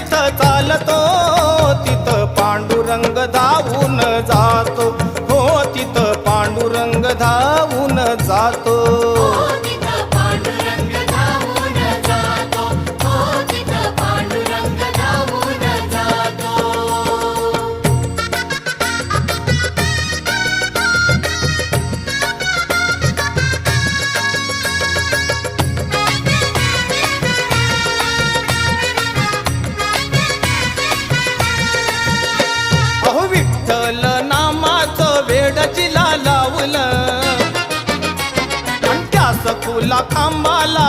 जिथं चालतो तिथं पांडुरंग धावून जातो, हो तिथं पांडुरंग धावून जातो. अहो विठ्ठल नामाचं वेड जिला लावलं आणि त्या सखूला खांबाला